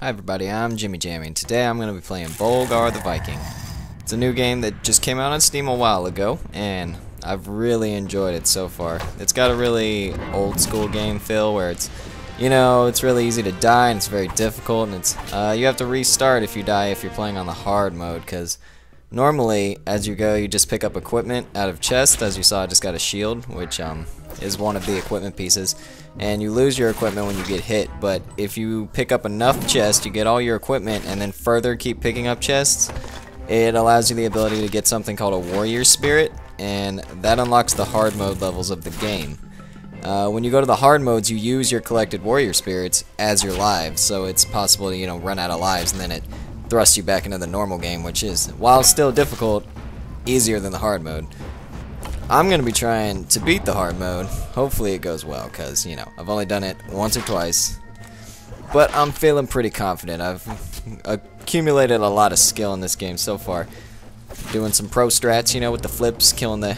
Hi everybody, I'm Jimmy Jammy, and today I'm going to be playing Volgarr the Viking. It's a new game that just came out on Steam a while ago, and I've really enjoyed it so far. It's got a really old school game feel where it's really easy to die and it's very difficult, and it's you have to restart if you die if you're playing on the hard mode, because normally as you go you just pick up equipment out of chests. As you saw, I just got a shield, which is one of the equipment pieces, and you lose your equipment when you get hit. But if you pick up enough chests, you get all your equipment and then further keep picking up chests, it allows you the ability to get something called a warrior spirit, and that unlocks the hard mode levels of the game. When you go to the hard modes, you use your collected warrior spirits as your lives, so it's possible to run out of lives, and then it thrusts you back into the normal game, which is, while still difficult, easier than the hard mode. I'm going to be trying to beat the hard mode. Hopefully it goes well, because, I've only done it once or twice. But I'm feeling pretty confident. I've accumulated a lot of skill in this game so far. Doing some pro strats, with the flips, killing the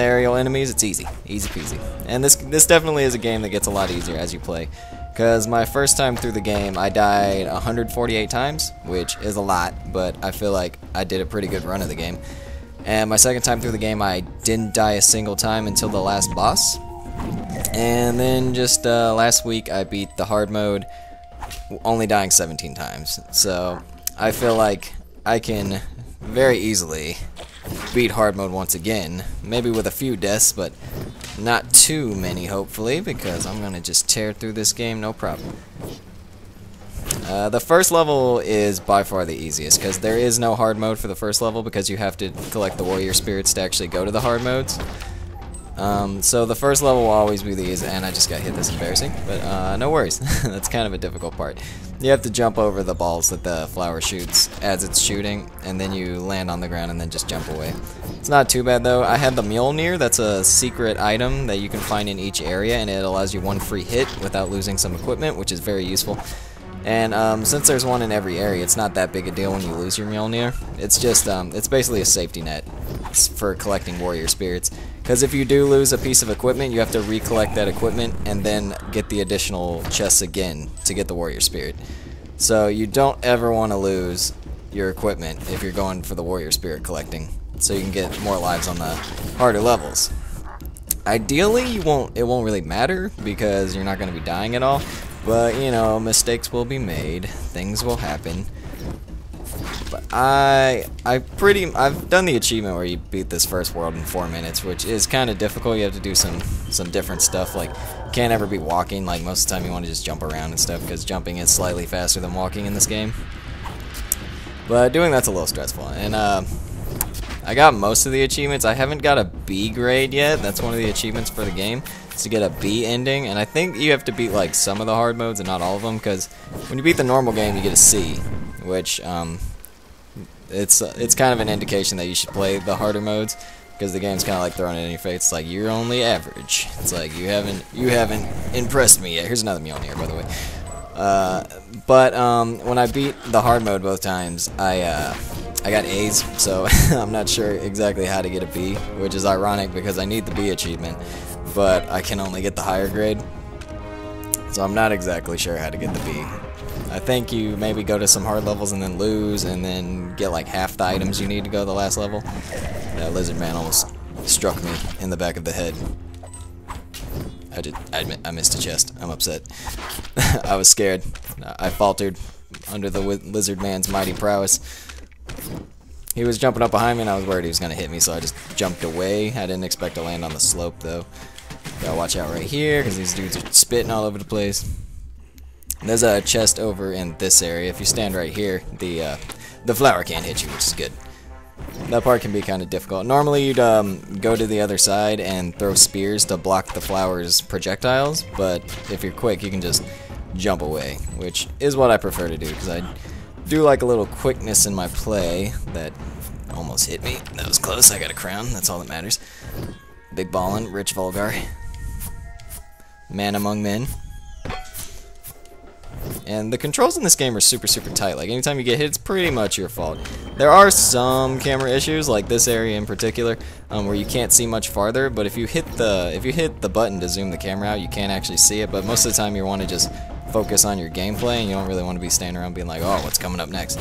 aerial enemies. It's easy. Easy peasy. And this definitely is a game that gets a lot easier as you play. Because my first time through the game, I died 148 times, which is a lot, but I feel like I did a pretty good run of the game. And my second time through the game, I didn't die a single time until the last boss. And then just last week, I beat the hard mode, only dying 17 times. So I feel like I can very easily beat hard mode once again. Maybe with a few deaths, but not too many, hopefully, because I'm going to just tear through this game, no problem. The first level is by far the easiest, because there is no hard mode for the first level, because you have to collect the warrior spirits to actually go to the hard modes. So the first level will always be the easiest, and I just got hit. That's embarrassing, but no worries. That's kind of a difficult part. You have to jump over the balls that the flower shoots as it's shooting, and then you land on the ground and then just jump away. It's not too bad though. I had the Mjolnir. That's a secret item that you can find in each area, and it allows you one free hit without losing some equipment, which is very useful. And since there's one in every area, it's not that big a deal when you lose your Mjolnir. It's just, it's basically a safety net for collecting warrior spirits. Because if you do lose a piece of equipment, you have to recollect that equipment and then get the additional chests again to get the warrior spirit. So you don't ever want to lose your equipment if you're going for the warrior spirit collecting, so you can get more lives on the harder levels. Ideally, it won't really matter because you're not going to be dying at all. But, mistakes will be made, things will happen. But I've done the achievement where you beat this first world in 4 minutes, which is kind of difficult. You have to do some different stuff, like you can't ever be walking. Like most of the time you want to just jump around and stuff, because jumping is slightly faster than walking in this game. But doing that's a little stressful. And I got most of the achievements. I haven't got a B grade yet. That's one of the achievements for the game, to get a B ending, and I think you have to beat like some of the hard modes and not all of them, because when you beat the normal game you get a C, which it's kind of an indication that you should play the harder modes, because the game's kind of like throwing it in your face. It's like, you're only average. It's like, you haven't impressed me yet. Here's another Mjolnir, by the way. But when I beat the hard mode both times, I got A's, so I'm not sure exactly how to get a B, which is ironic because I need the B achievement, but I can only get the higher grade, so I'm not exactly sure how to get the B. I think you maybe go to some hard levels and then lose, and then get like half the items you need to go to the last level. That lizard man almost struck me in the back of the head. I missed a chest. I'm upset. I was scared. I faltered under the lizard man's mighty prowess. He was jumping up behind me and I was worried he was going to hit me, so I just jumped away. I didn't expect to land on the slope though. Gotta watch out right here, because these dudes are spitting all over the place. There's a chest over in this area. If you stand right here, the flower can't hit you, which is good. That part can be kind of difficult. Normally you'd go to the other side and throw spears to block the flower's projectiles, but if you're quick you can just jump away, which is what I prefer to do, because I do like a little quickness in my play. That almost hit me. That was close. I got a crown. That's all that matters. Big ballin', rich Volgarr. Man among men. And the controls in this game are super tight. Like, anytime you get hit, it's pretty much your fault. There are some camera issues, like this area in particular, where you can't see much farther. But if you hit the button to zoom the camera out, you can't actually see it. But most of the time, you want to just focus on your gameplay, and you don't really want to be standing around being like, oh, what's coming up next?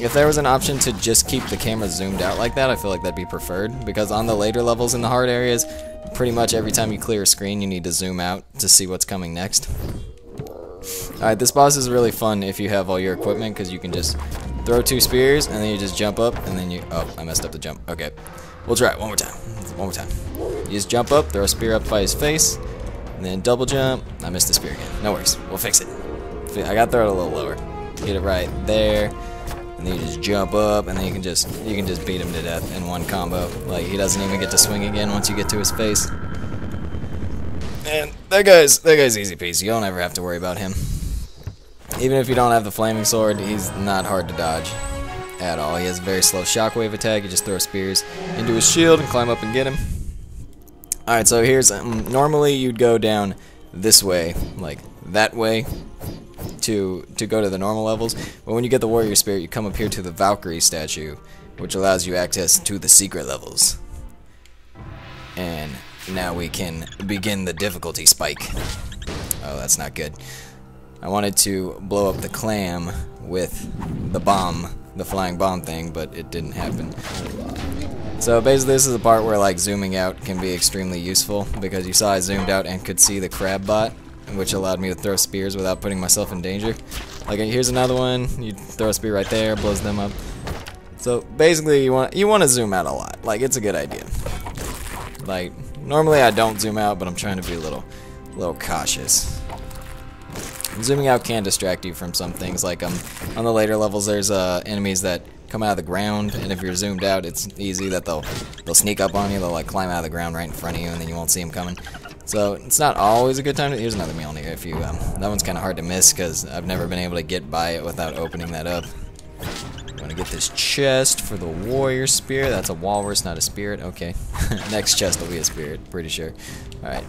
If there was an option to just keep the camera zoomed out like that, I feel like that'd be preferred, because on the later levels in the hard areas, pretty much every time you clear a screen, you need to zoom out to see what's coming next. Alright, this boss is really fun if you have all your equipment, because you can just throw 2 spears, and then you just jump up, and then you... Oh, I messed up the jump. Okay. We'll try it one more time. One more time. You just jump up, throw a spear up by his face, and then double jump. I missed the spear again. No worries. We'll fix it. I gotta throw it a little lower. Get it right there. And then you just jump up, and then you can just beat him to death in one combo. Like, he doesn't even get to swing again once you get to his face. And that guy's easy peasy. You don't ever have to worry about him. Even if you don't have the flaming sword, he's not hard to dodge at all. He has a very slow shockwave attack. You just throw spears into his shield and climb up and get him. Alright, so here's... normally you'd go down this way, like that way, to go to the normal levels, but when you get the warrior spirit, you come up here to the Valkyrie statue, which allows you access to the secret levels. And now we can begin the difficulty spike. Oh, that's not good. I wanted to blow up the clam with the bomb, the flying bomb thing, but it didn't happen. So basically this is the part where like zooming out can be extremely useful, because you saw I zoomed out and could see the crab bot, which allowed me to throw spears without putting myself in danger. Like, here's another one. You throw a spear right there, blows them up. So basically, you want to zoom out a lot. Like, it's a good idea. Like, normally I don't zoom out, but I'm trying to be a little cautious. Zooming out can distract you from some things. Like, on the later levels, there's enemies that come out of the ground, and if you're zoomed out, it's easy that they'll sneak up on you. They'll like climb out of the ground right in front of you, and then you won't see them coming. So it's not always a good time to... Here's another Mjolnir. If you that one's kind of hard to miss, because I've never been able to get by it without opening that up. I'm gonna get this chest for the warrior spear. That's a walrus, not a spirit. Okay. Next chest will be a spirit, pretty sure. All right.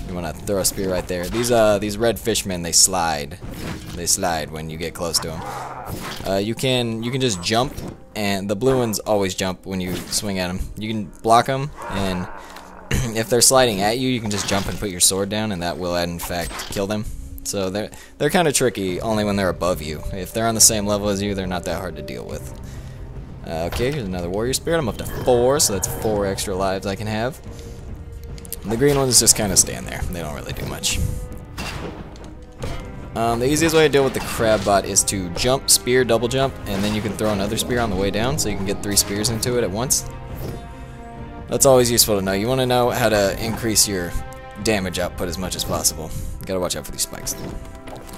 You want to throw a spear right there. These red fishmen, they slide. They slide when you get close to them. You can just jump, and the blue ones always jump when you swing at them. You can block them, and if they're sliding at you, you can just jump and put your sword down, and that will in fact kill them. So they're kind of tricky only when they're above you. If they're on the same level as you, they're not that hard to deal with. Okay, here's another warrior spirit. I'm up to 4, so that's 4 extra lives I can have. The green ones just kind of stand there. They don't really do much. The easiest way to deal with the crab bot is to jump, spear, double jump, and then you can throw another spear on the way down, so you can get 3 spears into it at once. That's always useful to know. You want to know how to increase your damage output as much as possible. You gotta watch out for these spikes.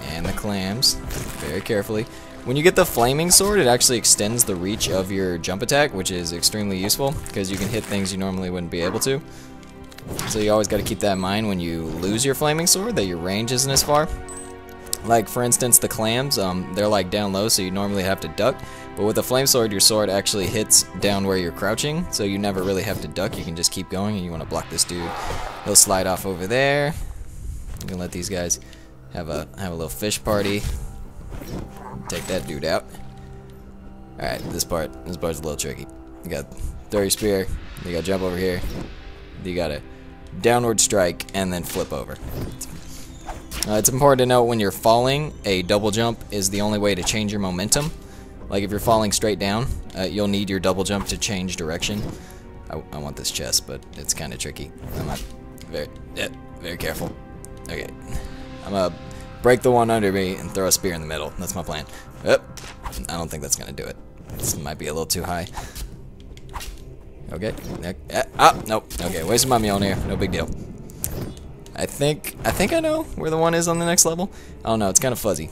And the clams, very carefully. When you get the flaming sword, it actually extends the reach of your jump attack, which is extremely useful, because you can hit things you normally wouldn't be able to. So you always got to keep that in mind when you lose your flaming sword, that your range isn't as far. Like, for instance, the clams, they're like down low, so you normally have to duck. But with the flame sword, your sword actually hits down where you're crouching, so you never really have to duck. You can just keep going, and you want to block this dude. He'll slide off over there. You can let these guys have a little fish party. Take that dude out. All right, this part's a little tricky. You got throw your spear. You got to jump over here. You got to downward strike and then flip over. It's important to note when you're falling, a double jump is the only way to change your momentum. Like if you're falling straight down, you'll need your double jump to change direction. I want this chest, but it's kind of tricky. I'm not very careful. Okay, I'm gonna break the one under me and throw a spear in the middle. That's my plan. I don't think that's gonna do it. This might be a little too high. Okay. Nope. Okay, wasting my Mjolnir. No big deal. I think I know where the one is on the next level. I don't know. It's kind of fuzzy.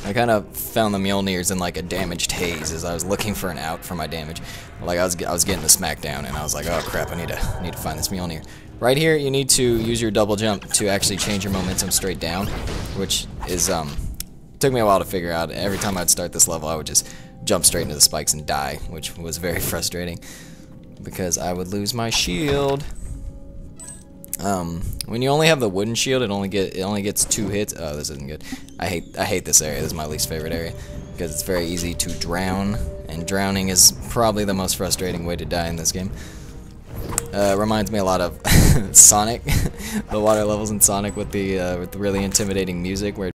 I kind of found the Mjolnirs in like a damaged haze as I was looking for an out for my damage. Like I was getting the smackdown, and I was like, oh crap, I need to find this Mjolnir. Right here, you need to use your double jump to actually change your momentum straight down, which is took me a while to figure out. Every time I'd start this level, I would just jump straight into the spikes and die, which was very frustrating because I would lose my shield. When you only have the wooden shield, it only gets 2 hits. Oh, this isn't good. I hate this area. This is my least favorite area because it's very easy to drown, and drowning is probably the most frustrating way to die in this game. Reminds me a lot of Sonic, the water levels in Sonic with the really intimidating music where